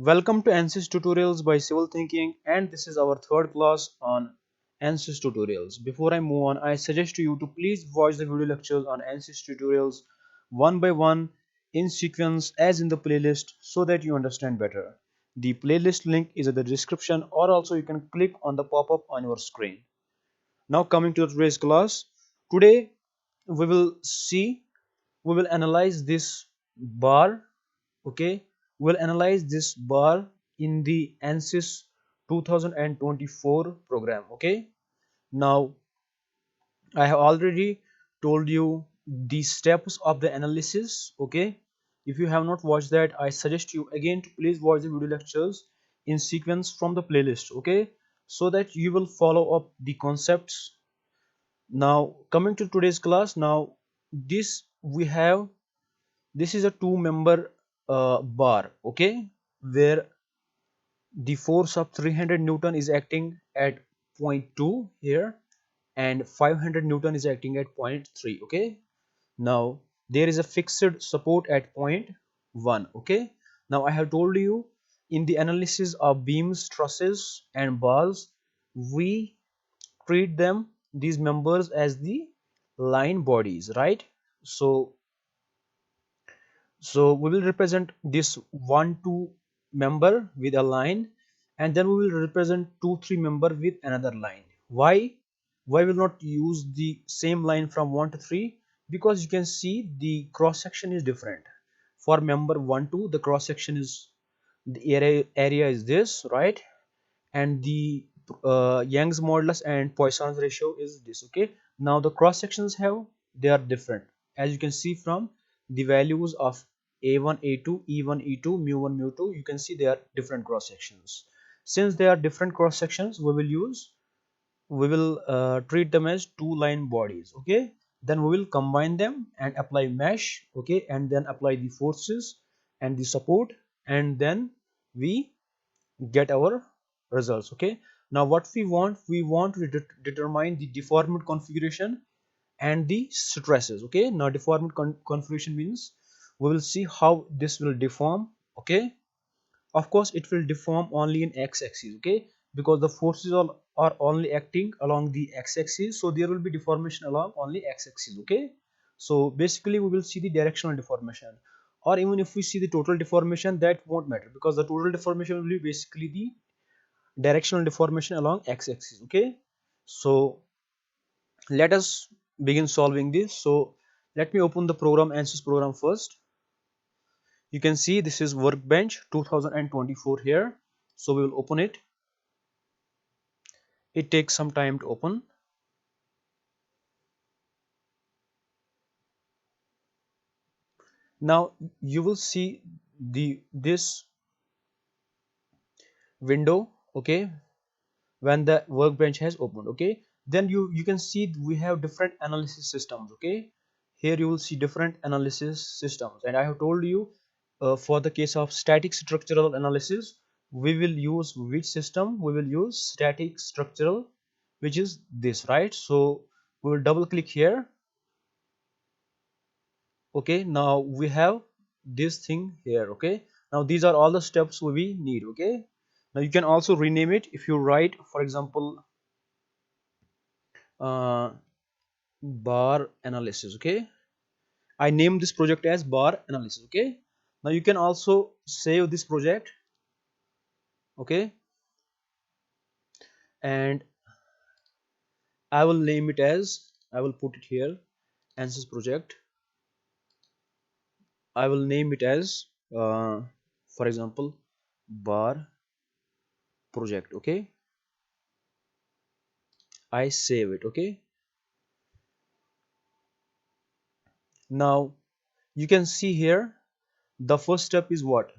Welcome to Ansys Tutorials by Civil Thinking, and this is our third class on Ansys Tutorials. Before I move on, I suggest to you to please watch the video lectures on Ansys Tutorials one by one in sequence as in the playlist so that you understand better. The playlist link is in the description, or also you can click on the pop-up on your screen. Now coming to today's class, today we will see, we will analyze this bar. Okay, we'll analyze this bar in the Ansys 2024 program. Okay, now I have already told you the steps of the analysis. Okay, if you have not watched that, I suggest you again to please watch the video lectures in sequence from the playlist. Okay, so that you will follow up the concepts. Now coming to today's class, now this we have, this is a two-member bar. Okay, where the force of 300 Newton is acting at point 2 here, and 500 Newton is acting at point 3. Okay, now there is a fixed support at point 1. Okay, now I have told you in the analysis of beams, trusses and bars, we treat them, these members, as the line bodies, right? So we will represent this 1 2 member with a line, and then we will represent 2 3 member with another line. Why will not use the same line from 1 to 3? Because you can see the cross section is different. For member 1 2, the cross section is, the area is this, right? And the Young's modulus and Poisson's ratio is this. Okay, now the cross sections have, they are different, as you can see from the values of a1 a2 e1 e2 mu1 mu2. You can see they are different cross sections. Since they are different cross sections, we will treat them as two line bodies. Okay, then we will combine them and apply mesh. Okay, and then apply the forces and the support, and then we get our results. Okay, now what we want to determine the deformed configuration and the stresses. Okay, now deformed configuration means we will see how this will deform. Okay, of course it will deform only in x-axis. Okay, because the forces are only acting along the x-axis, so there will be deformation along only x-axis. Okay, so basically we will see the directional deformation, or even if we see the total deformation, that won't matter, because the total deformation will be basically the directional deformation along x-axis. Okay, so let us begin solving this. So let me open the program, Ansys program first. You can see this is Workbench 2024 here, so we will open it. It takes some time to open. Now you will see this window. Okay, when the Workbench has opened. Okay, then you can see we have different analysis systems. Okay, here you will see different analysis systems, and I have told you for the case of static structural analysis, we will use which system? We will use static structural, which is this, right? So we will double click here. Okay, now we have this thing here. Okay, now these are all the steps we need. Okay, now you can also rename it. If you write, for example, uh, bar analysis. Okay, I named this project as bar analysis. Okay, now you can also save this project. Okay, and I will name it as, I will put it here, Ansys project. I will name it as for example, bar project. Okay, I save it. Okay, now you can see here the first step is what?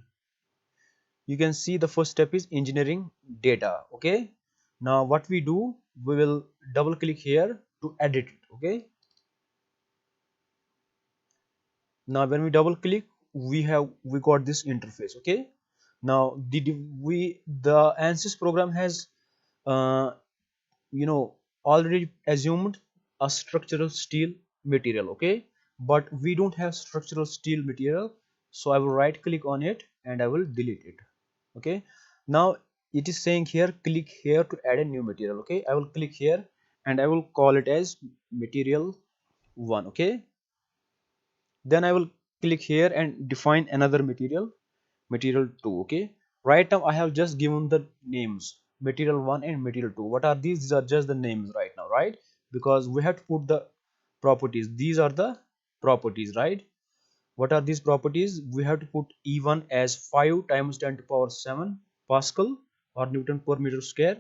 You can see the first step is engineering data. Okay, now what we do, we will double click here to edit it. Okay, now when we double click, we got this interface. Okay, now the Ansys program has uh, already assumed a structural steel material. Okay, but we don't have structural steel material, so I will right click on it and I will delete it. Okay, now it is saying here click here to add a new material. Okay, I will click here and I will call it as material 1. Okay, then I will click here and define another material 2. Okay, right now I have just given the names material 1 and material 2. What are these? These are just the names right now, right? Because we have to put the properties. These are the properties, right? What are these properties? We have to put E1 as 5 times 10 to power 7 Pascal or Newton per meter square,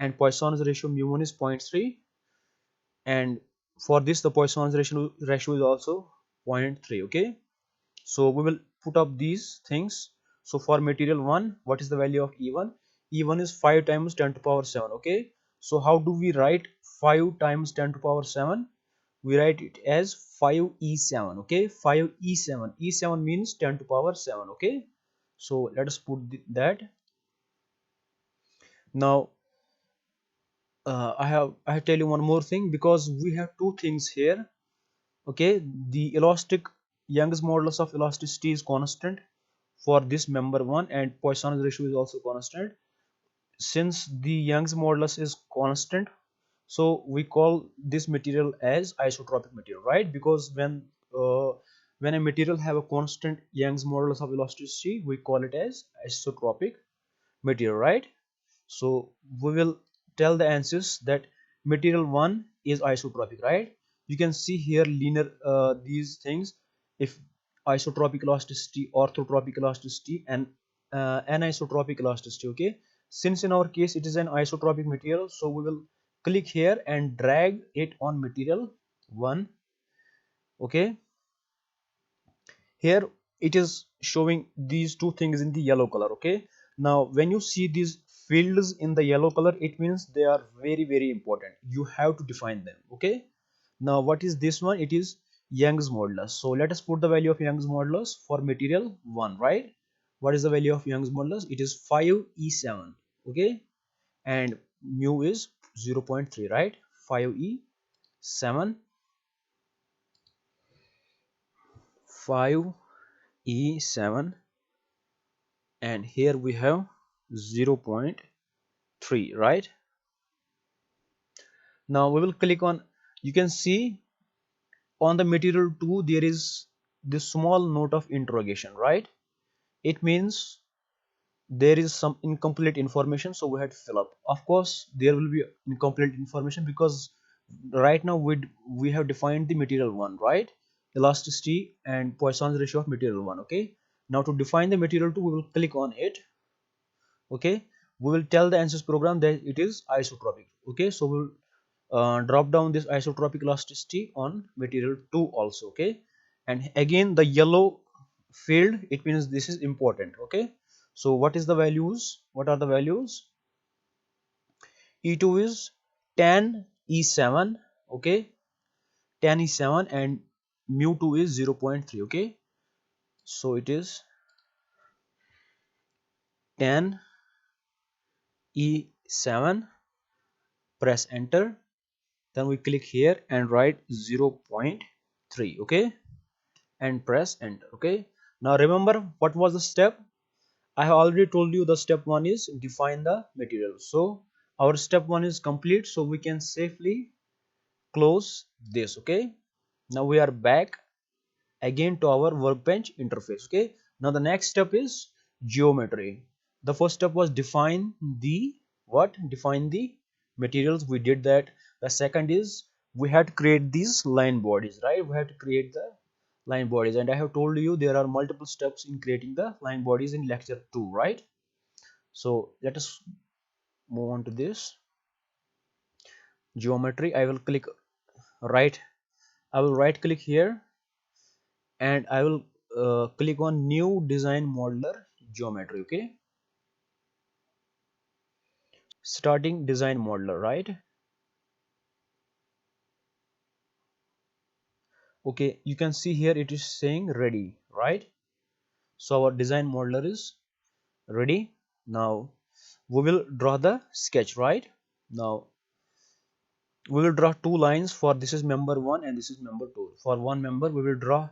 and Poisson's ratio mu1 is 0.3, and for this the Poisson's ratio is also 0.3. Okay, so we will put up these things. So for material 1, what is the value of E1? E1 is 5 times 10 to power 7. Okay, so how do we write 5 times 10 to power 7? We write it as 5e7. Okay, 5e7. E7 means 10 to power 7. Okay, so let us put that. Now I have tell you one more thing, because we have two things here. Okay, the elastic Young's modulus of elasticity is constant for this member 1, and Poisson's ratio is also constant. Since the Young's modulus is constant, so we call this material as isotropic material, right? Because uh, when a material have a constant Young's modulus of elasticity, we call it as isotropic material, right? So we will tell the answers that material 1 is isotropic, right? You can see here linear these things. If isotropic elasticity, orthotropic elasticity, and anisotropic elasticity. Okay, since in our case it is an isotropic material, so we will click here and drag it on material 1. Okay, here it is showing these two things in the yellow color. Okay, now when you see these fields in the yellow color, it means they are very important. You have to define them. Okay, now what is this one? It is Young's modulus. So let us put the value of Young's modulus for material 1, right? What is the value of Young's modulus? It is 5e7. Okay, and mu is 0.3, right? 5e7, 5e7, and here we have 0.3, right? Now we will click on, you can see on the material 2 there is this small note of interrogation, right? It means there is some incomplete information, so we had to fill up. Of course there will be incomplete information, because right now we have defined the material 1, right? Elasticity and Poisson's ratio of material 1. Okay, now to define the material 2, we will click on it. Okay, we will tell the Ansys program that it is isotropic. Okay, so we'll drop down this isotropic elasticity on material 2 also. Okay, and again the yellow field, it means this is important. Okay, so what is the values? What are the values? E2 is 10 E7. Okay, 10 E7, and mu2 is 0.3. Okay, so it is 10 E7. Press enter, then we click here and write 0.3. Okay, and press enter. Okay, now remember what was the step? I have already told you the step 1 is define the material. So our step 1 is complete, so we can safely close this. Okay, now we are back again to our workbench interface. Okay, now the next step is geometry. The first step was define the define the materials. We did that. The second is we had to create these line bodies, right? We had to create the line bodies, and I have told you there are multiple steps in creating the line bodies in lecture 2, right? So let us move on to this geometry. I will right click here, and I will click on new design modeler geometry. Okay, starting design modeler, right? Okay, you can see here it is saying ready, right? So our design modeler is ready. Now we will draw the sketch, right? Now we will draw two lines. For this is member 1 and this is member 2. For one member we will draw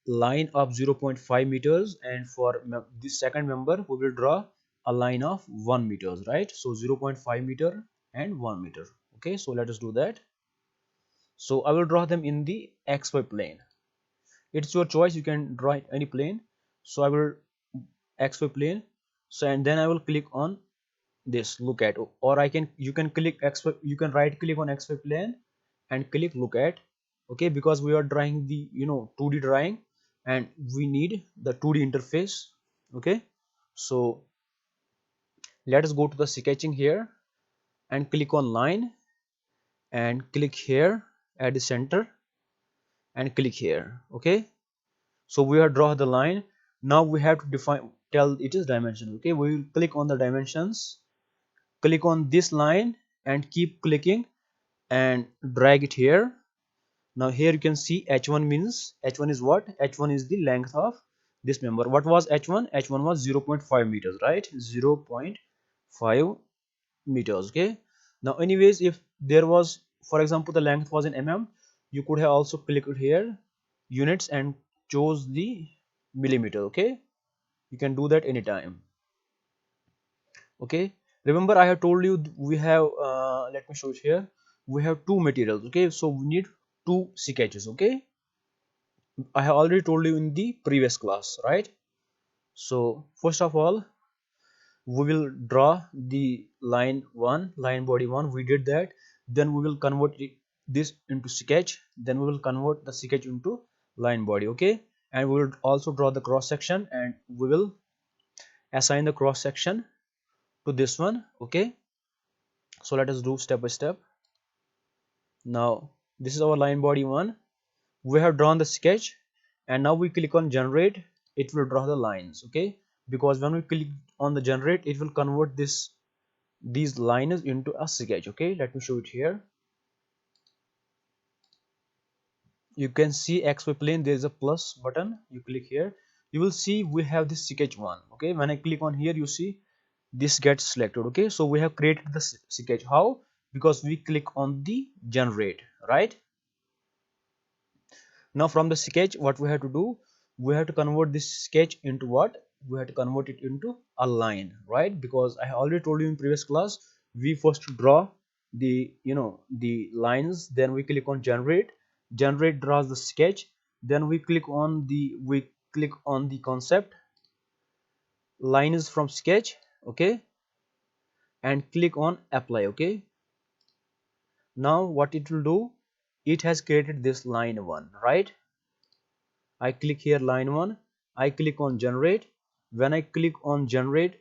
line of 0.5 meters, and for this second member we will draw a line of 1 meters, right? So 0.5 meter and 1 meter. Okay, so let us do that. So I will draw them in the xy plane. It's your choice, you can draw any plane. So I will xy plane. So and then I will click on this look at, or I can, you can click xy, you can right click on xy plane and click look at. Okay, because we are drawing the 2D drawing and we need the 2D interface. Okay, so let us go to the sketching here and click on line and click here at the center and click here. Okay, so we have drawn the line. Now we have to define, tell it is dimension. Okay, we will click on the dimensions, click on this line and keep clicking and drag it here. Now here you can see h1 means, h1 is what? H1 is the length of this member. What was h1? H1 was 0.5 meters, right? 0.5 meters. Okay, now anyways, if there was, for example, the length was in mm, you could have also clicked here units and chose the millimeter. Okay, you can do that anytime. Okay, remember I have told you we have let me show it here, we have two materials. Okay, so we need two sketches. Okay, I have already told you in the previous class, right? So first of all we will draw the line 1, line body 1, we did that. Then we will convert this into sketch, then we will convert the sketch into line body. Okay, and we will also draw the cross section and we will assign the cross section to this one. Okay, so let us do step by step. Now this is our line body 1, we have drawn the sketch, and now we click on generate, it will draw the lines. Okay, because when we click on the generate, it will convert these lines into a sketch. Okay, let me show it here. You can see xy plane, there is a plus button, you click here, you will see we have this sketch 1. Okay, when I click on here, you see this gets selected. Okay, so we have created the sketch. How? Because we click on the generate, right? Now from the sketch, what we have to do, we have to convert this sketch into what? We have to convert it into a line, right? Because I already told you in previous class, we first draw the the lines, then we click on generate, generate draws the sketch, then we click on the concept line is from sketch. Okay, and click on apply. Okay, now what it will do, it has created this line 1, right? I click here line 1, I click on generate. When I click on generate,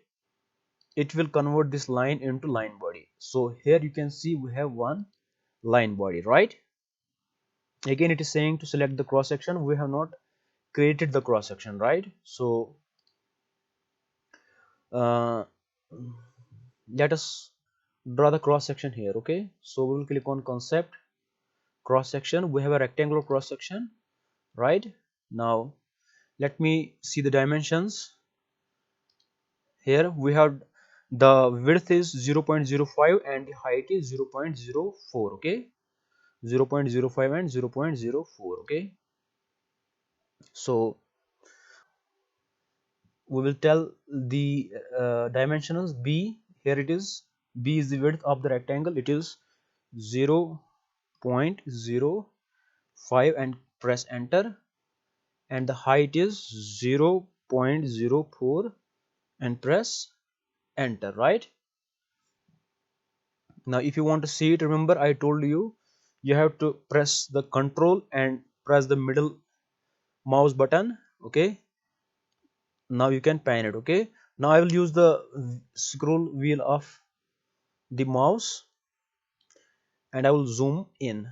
it will convert this line into line body. So here you can see we have one line body, right? Again it is saying to select the cross section, we have not created the cross section, right? So uh, let us draw the cross section here. Okay, so we will click on concept cross section, we have a rectangular cross section, right? Now let me see the dimensions. Here we have the width is 0.05 and the height is 0.04. Okay, 0.05 and 0.04. Okay, so we will tell the dimensions. B, here it is, B is the width of the rectangle, it is 0.05 and press enter, and the height is 0.04 and press enter, right? Now if you want to see it, remember I told you you have to press the control and press the middle mouse button. Okay, now you can pan it. Okay, now I will use the scroll wheel of the mouse and I will zoom in.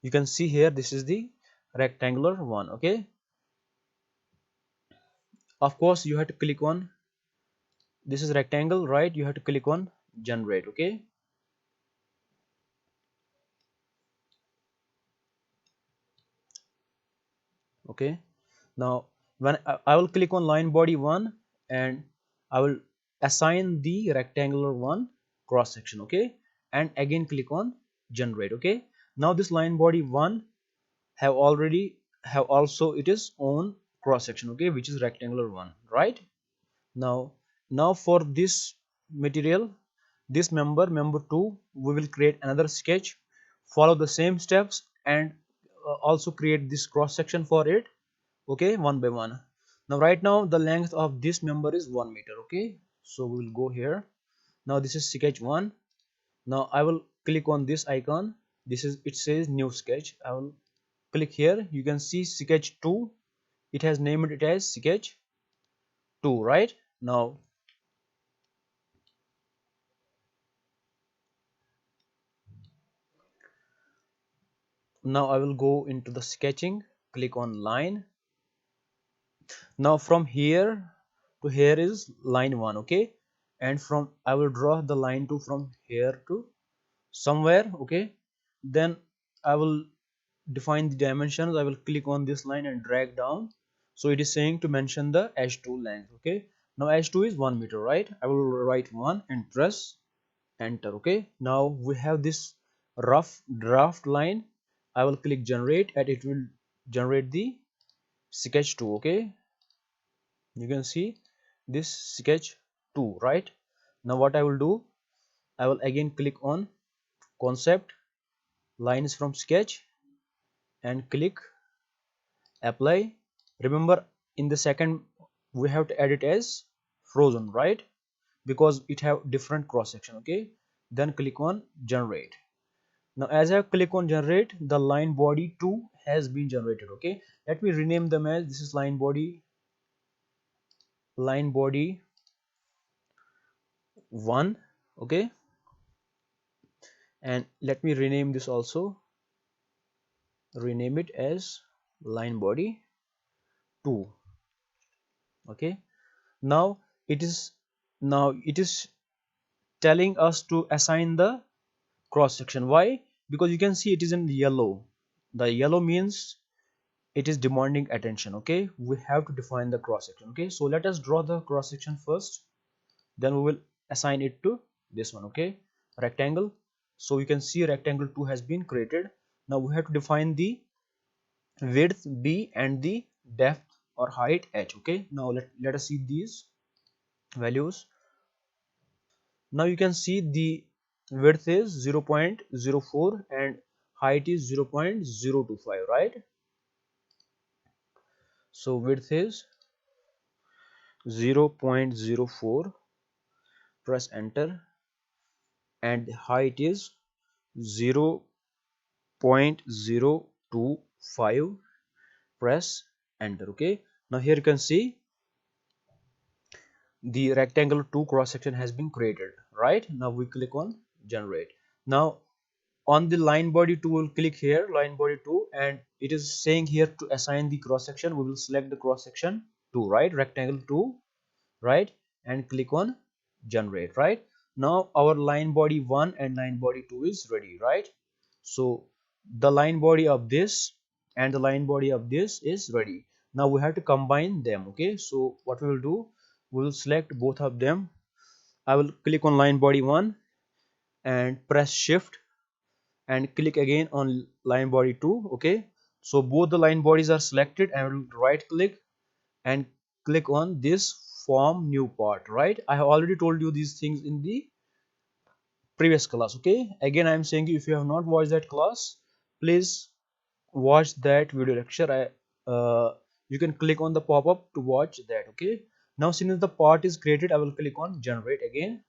You can see here this is the rectangular one. Okay, of course you have to click on, this is rectangle, right? You have to click on generate. Okay, okay, now when I will click on line body 1 and I will assign the rectangular one cross section. Okay, and again click on generate. Okay, now this line body 1 have already have also its own cross section, okay, which is rectangular one, right? Now for this material, this member 2, we will create another sketch, follow the same steps, and also create this cross section for it, okay, one by one. Now right now the length of this member is 1 meter, okay, so we will go here. Now this is sketch 1. Now I will click on this icon. This is, it says new sketch. I will click here. You can see sketch 2, it has named it as sketch 2, right? Now I will go into the sketching, click on line. Now from here to here is line 1, okay, and from I will draw the line 2 from here to somewhere, okay. Then I will define the dimensions. I will click on this line and drag down. So it is saying to mention the h2 length, okay. Now h2 is 1 meter, right? I will write 1 and press enter, okay. Now we have this rough draft line. I will click generate and it will generate the sketch 2, okay. You can see this sketch 2, right? Now what I will do, I will again click on concept, lines from sketch, and click apply. Remember, in the second we have to add it as frozen, right? Because it have different cross section, okay. Then click on generate. Now as I click on generate, the line body 2 has been generated, okay. Let me rename them as, this is line body 1, okay, and let me rename this also, rename it as line body 2, okay. Now it is, telling us to assign the cross section. Why? Because you can see it is in yellow. The yellow means it is demanding attention, okay. We have to define the cross section, okay. So let us draw the cross section first, then we will assign it to this one, okay, rectangle. So you can see rectangle 2 has been created. Now we have to define the width b and the depth or height h, okay. Now let us see these values. Now you can see the width is 0.04 and height is 0.025, right? So width is 0.04, press enter, and height is 0.025, press enter, okay. Now here you can see the rectangle 2 cross section has been created, right? Now we click on generate. Now on the line body 2, we'll click here, line body 2, and it is saying here to assign the cross section. We will select the cross section 2, right, rectangle 2, right, and click on generate, right. Now our line body 1 and line body 2 is ready, right. So the line body of this and the line body of this is ready. Now we have to combine them, okay. So what we will do, we will select both of them. I will click on line body 1 and press shift and click again on line body 2, okay. So both the line bodies are selected, and I will right click and click on this form new part, right. I have already told you these things in the previous class, okay. Again I am saying, if you have not watched that class, please watch that video lecture. You can click on the pop-up to watch that, okay. Now since the part is created, I will click on generate again.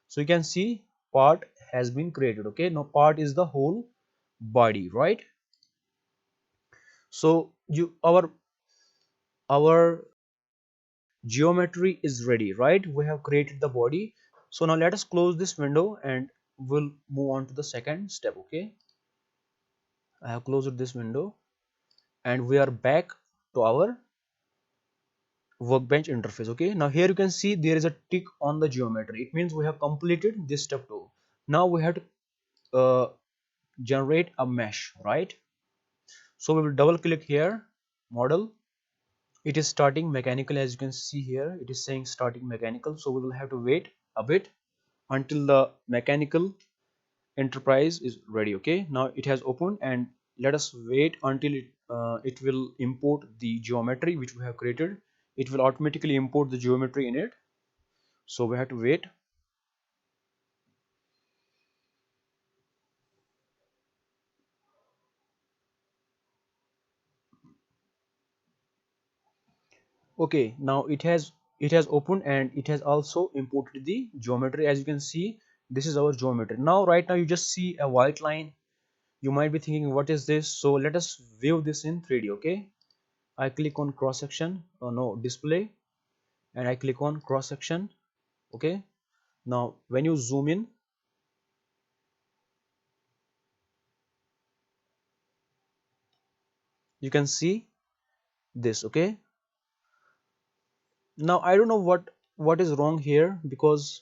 So you can see part has been created, okay. Now part is the whole body, right. So you our geometry is ready, right. We have created the body. So now let us close this window and we'll move on to the second step, okay. I have closed this window and we are back to our workbench interface, okay. Now here you can see there is a tick on the geometry. It means we have completed this step 2. Now we have to generate a mesh, right. So we will double click here, model. It is starting mechanical. As you can see here, it is saying starting mechanical. So we will have to wait a bit until the mechanical enterprise is ready, okay. Now it has opened, and let us wait until it will import the geometry which we have created. It will automatically import the geometry in it, so we have to wait. Okay, now it has opened and it has also imported the geometry. As you can see, this is our geometry. Now right now you just see a white line. You might be thinking, what is this? So let us view this in 3D. Okay, I click on cross section, no, display, and I click on cross section. Okay, now when you zoom in, you can see this. Okay, now I don't know what is wrong here, because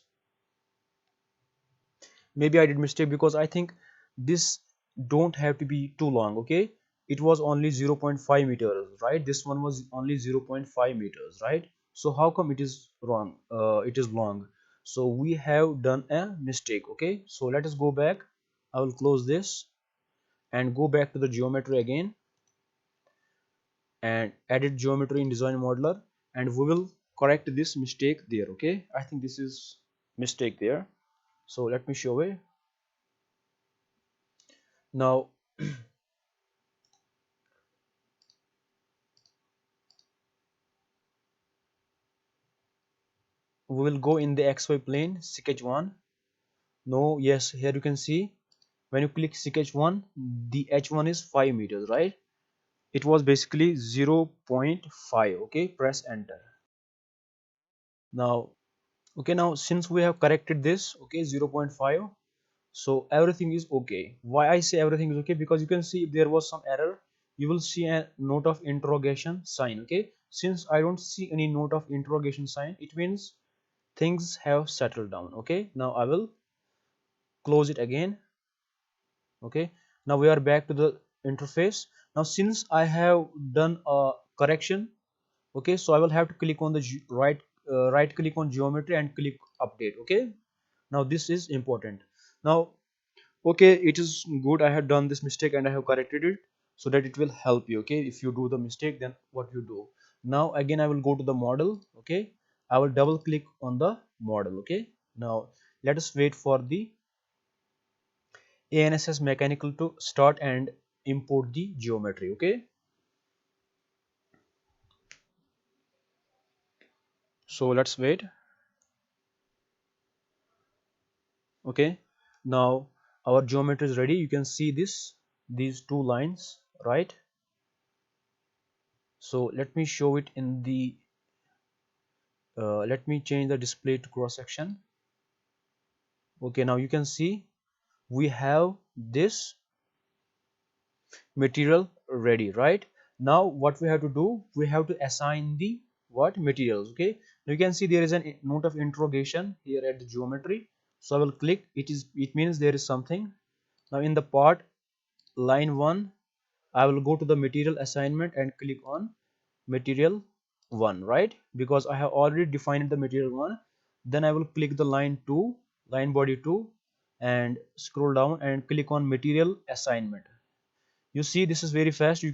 maybe I did mistake, because I think this don't have to be too long. Okay, it was only 0.5 meters, right? This one was only 0.5 meters, right? So how come it is wrong, it is long? So we have done a mistake. Okay, so let us go back. I will close this and go back to the geometry again and edit geometry in design modeler, and we will correct this mistake there. Okay, I think this is mistake there, so let me show it now. We will go in the xy plane, sketch 1. No, yes, here you can see, when you click sketch 1, the h1 is 5 meters, right? It was basically 0.5. Okay, press enter. Now, okay, now since we have corrected this, okay, 0.5, so everything is okay. Why I say everything is okay? Because you can see if there was some error, you will see a note of interrogation sign. Okay, since I don't see any note of interrogation sign, it means things have settled down. Okay, now I will close it again. Okay, now we are back to the interface. Now since I have done a correction, okay, so I will have to click on the right click on geometry and click update. Okay, now this is important. Now, okay, it is good, I have done this mistake and I have corrected it, so that it will help you. Okay, if you do the mistake, then what you do. Now again I will go to the model. Okay, I will double click on the model. Okay, now let us wait for the ANSS mechanical to start and import the geometry. Okay, so let's wait. Okay, now our geometry is ready. You can see these two lines, right? So let me show it in the let me change the display to cross section. Okay, now you can see we have this material ready, right? Now what we have to do, we have to assign the what materials. Okay, now you can see there is a note of interrogation here at the geometry, so I will click. It means there is something. Now in the part line 1, I will go to the material assignment and click on material 1, right? Because I have already defined the material 1. Then I will click the line 2, line body 2, and scroll down and click on material assignment. You see this is very fast.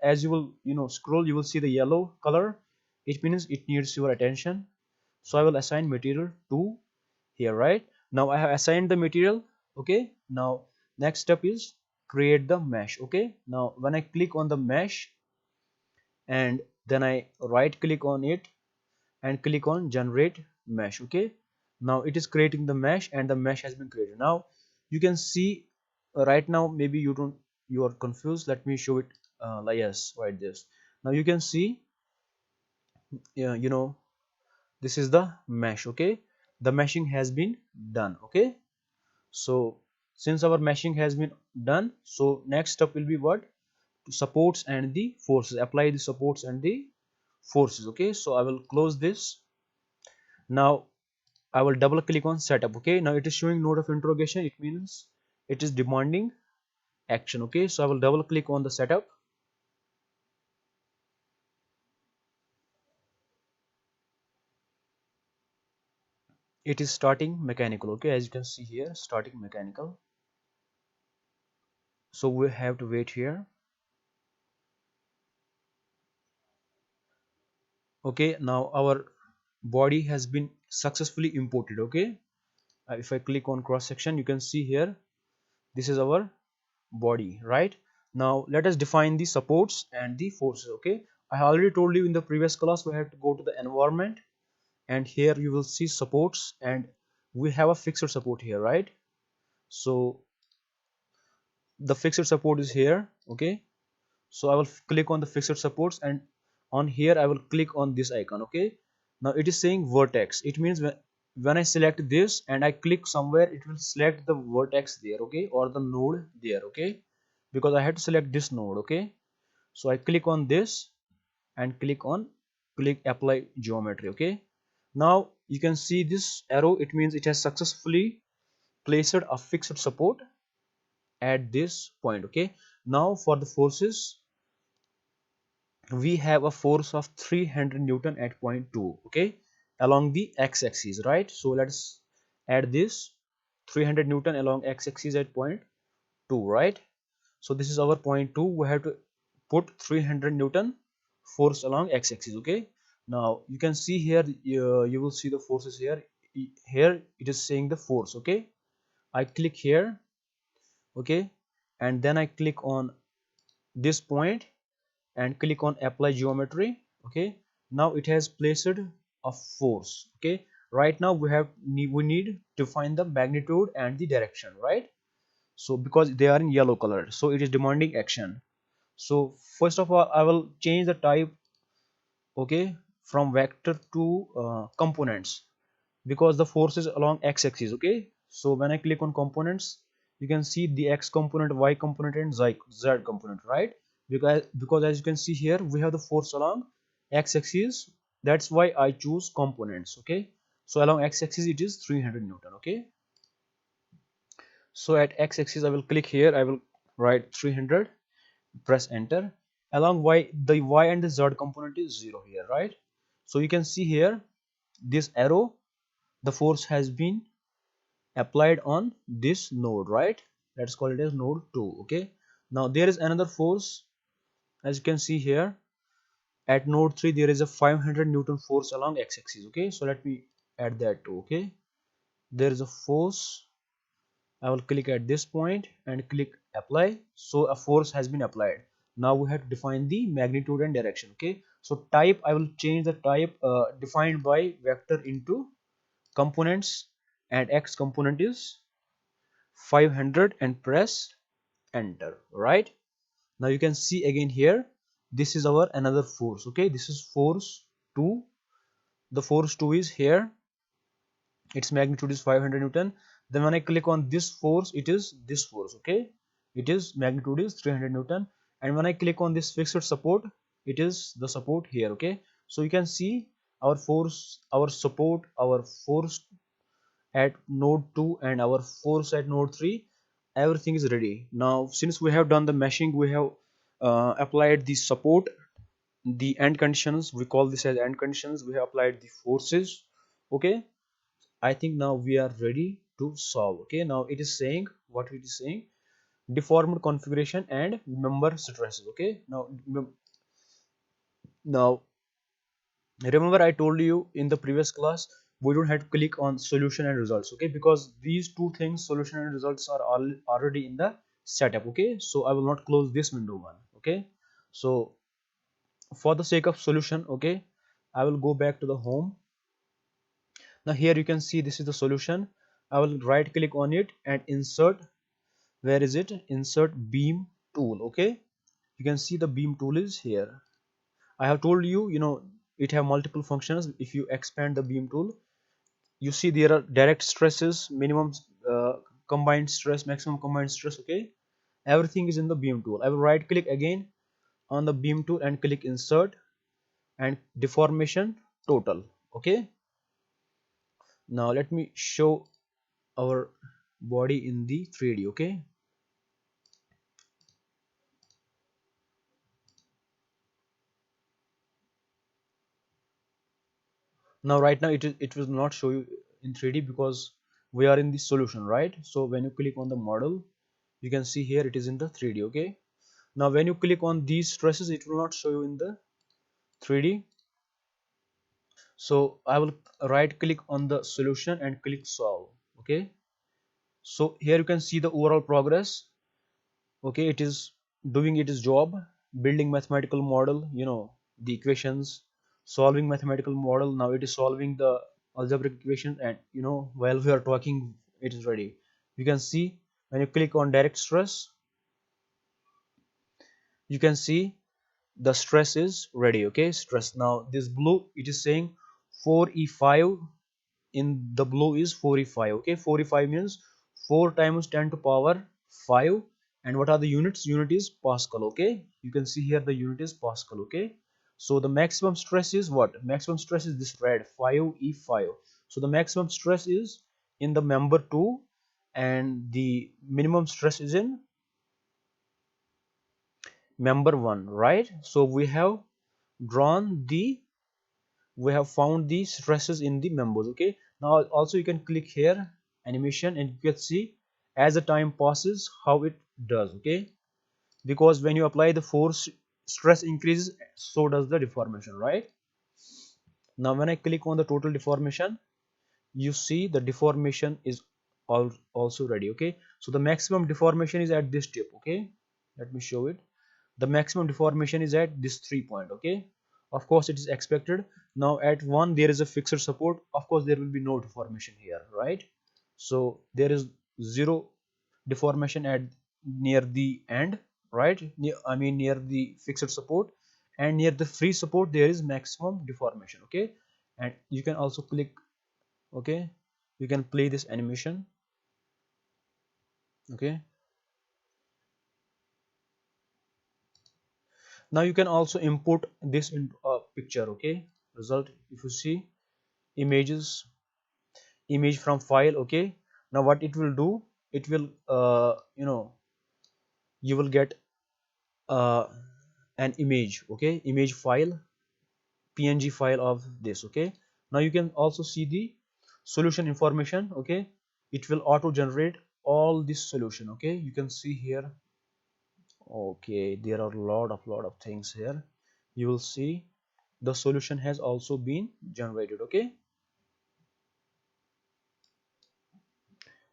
As you will scroll, you will see the yellow color. It means it needs your attention. So I will assign material 2 here, right? Now I have assigned the material. Okay, now next step is create the mesh. Okay, now when I click on the mesh and then I right click on it and click on generate mesh. Okay, now it is creating the mesh and the mesh has been created. Now you can see right now, maybe you are confused. Let me show it like yes, right this. Now you can see, yeah, this is the mesh. Okay, the meshing has been done. Okay, so since our meshing has been done, so next step will be what? Supports and the forces. Apply the supports and the forces. Okay, so I will close this. Now I will double click on setup. Okay, now it is showing note of interrogation. It means it is demanding action. Okay, so I will double click on the setup. It is starting mechanical. Okay, as you can see here, starting mechanical. So we have to wait here. Okay, now our body has been successfully imported. Okay, if I click on cross section, you can see here this is our body, right? Now let us define the supports and the forces. Okay, I already told you in the previous class we have to go to the environment, and here you will see supports, and we have a fixed support here, right? So the fixed support is here. Okay, so I will click on the fixed supports, and on here I will click on this icon. Okay, now it is saying vertex. It means when I select this and I click somewhere, it will select the vertex there, okay, or the node there. Okay, because I have to select this node. Okay, so I click on this and click apply geometry. Okay, now you can see this arrow. It means it has successfully placed a fixed support at this point. Okay, now for the forces, we have a force of 300 Newton at point 2. Okay, along the x-axis, right? So let's add this 300 Newton along x-axis at point 2, right? So this is our point 2. We have to put 300 Newton force along x-axis. Okay, now you can see here, you will see the forces here. Here it is saying the force. Okay, I click here. Okay, and then I click on this point and click on apply geometry. Okay, now it has placed a force. Okay, right now we need to find the magnitude and the direction, right? So because they are in yellow color, so it is demanding action. So first of all, I will change the type, okay, from vector to components, because the force is along x-axis. Okay, so when I click on components, you can see the x component, y component, and z component, right? Because as you can see here, we have the force along x-axis. That's why I choose components. Okay, so along x-axis it is 300 Newton. Okay, so at x-axis I will click here, I will write 300, press enter. Along y, the y and the z component is 0 here, right? So you can see here this arrow, the force has been applied on this node, right? Let's call it as node 2. Okay, now there is another force. As you can see here, at node 3 there is a 500 Newton force along x-axis. Okay, so let me add that too. Okay, there is a force. I will click at this point and click apply. So a force has been applied. Now we have to define the magnitude and direction. Okay, so type, I will change the type, defined by vector into components, and x component is 500, and press enter, right? Now you can see again here, this is our another force. Okay, this is force 2. The force 2 is here, its magnitude is 500 Newton. Then when I click on this force, it is this force. Okay, it is magnitude is 300 Newton. And when I click on this fixed support, it is the support here. Okay, so you can see our force, our support, our force at node 2 and our force at node 3, everything is ready. Now since we have done the meshing, we have applied the support, the end conditions, we call this as end conditions, we have applied the forces. Okay, I think now we are ready to solve. Okay, now it is saying, what it is saying, deformed configuration and member stresses. Okay, now remember I told you in the previous class, we don't have to click on solution and results. Okay, because these two things, solution and results, are all already in the setup. Okay, so I will not close this window one. Okay, so for the sake of solution, okay, I will go back to the home. Now here you can see this is the solution. I will right click on it and insert, where is it, insert beam tool. Okay, you can see the beam tool is here. I have told you, it have multiple functions. If you expand the beam tool, you see there are direct stresses, minimum combined stress, maximum combined stress. Okay, everything is in the beam tool. I will right click again on the beam tool and click insert and deformation total. Okay, now let me show our body in the 3D. Okay, now right now it will not show you in 3D because we are in the solution, right? So when you click on the model, you can see here it is in the 3D. Okay, now when you click on these stresses, it will not show you in the 3D. So I will right click on the solution and click solve. Okay, so here you can see the overall progress. Okay, it is doing its job, building mathematical model, the equations, solving mathematical model. Now it is solving the algebraic equation, and while we are talking, it is ready. You can see when you click on direct stress, you can see the stress is ready. Okay, stress. Now this blue, it is saying 4e5. In the blue is 4e5. Okay, 4e5 means 4 times 10 to power 5. And what are the units? Unit is Pascal. Okay, you can see here the unit is Pascal. Okay, so the maximum stress is what? Maximum stress is this red 5e5. So the maximum stress is in the member 2, and the minimum stress is in member 1, right? So drawn the we have found the stresses in the members. Okay, now also you can click here animation, and you can see as the time passes how it does. Okay, because when you apply the force, stress increases, so does the deformation, right? Now when I click on the total deformation, you see the deformation is also ready. Okay, so the maximum deformation is at this tip. Okay, let me show it. The maximum deformation is at this 3 point. Okay, of course it is expected. Now at 1 there is a fixed support, of course there will be no deformation here, right? So there is zero deformation at near the end, right? I mean near the fixed support, and near the free support there is maximum deformation. Okay, and you can also click. Okay, you can play this animation. Okay, now you can also import this into a picture. Okay, result, if you see images, image from file. Okay, now what it will do, it will you will get uh, an image. Okay, image file, png file of this. Okay, now you can also see the solution information. Okay, it will auto generate all this solution. Okay, you can see here. Okay, there are a lot of things here. You will see the solution has also been generated. Okay,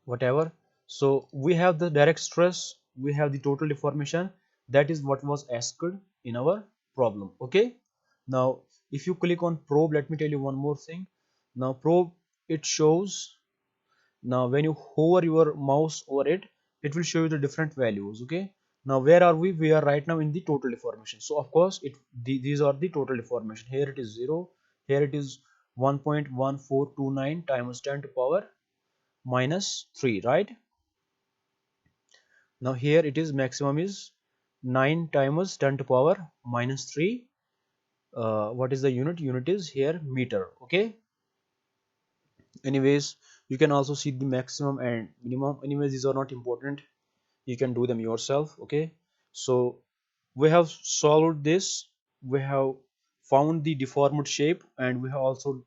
whatever. So we have the direct stress, we have the total deformation. That is what was asked in our problem. Okay, now if you click on probe, let me tell you one more thing. Now probe, it shows. Now when you hover your mouse over it, it will show you the different values. Okay, now where are we? We are right now in the total deformation. So of course these are the total deformation. Here it is 0, here it is 1.1429 times 10 to power minus 3, right? Now here it is maximum is 9 times 10 to power minus 3. What is the unit? Unit is here meter. Okay, anyways, you can also see the maximum and minimum. Anyways, these are not important, you can do them yourself. Okay, so we have solved this. We have found the deformed shape, and we have also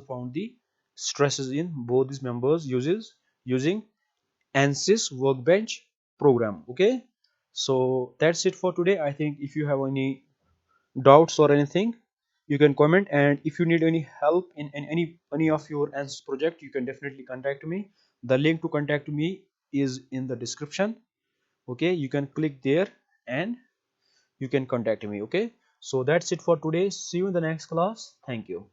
found the stresses in both these members uses using Ansys Workbench program. Okay, so that's it for today. I think if you have any doubts or anything, you can comment, and if you need any help in any of your Ansys project, you can definitely contact me. The link to contact me is in the description. Okay, you can click there and you can contact me. Okay, so that's it for today. See you in the next class. Thank you.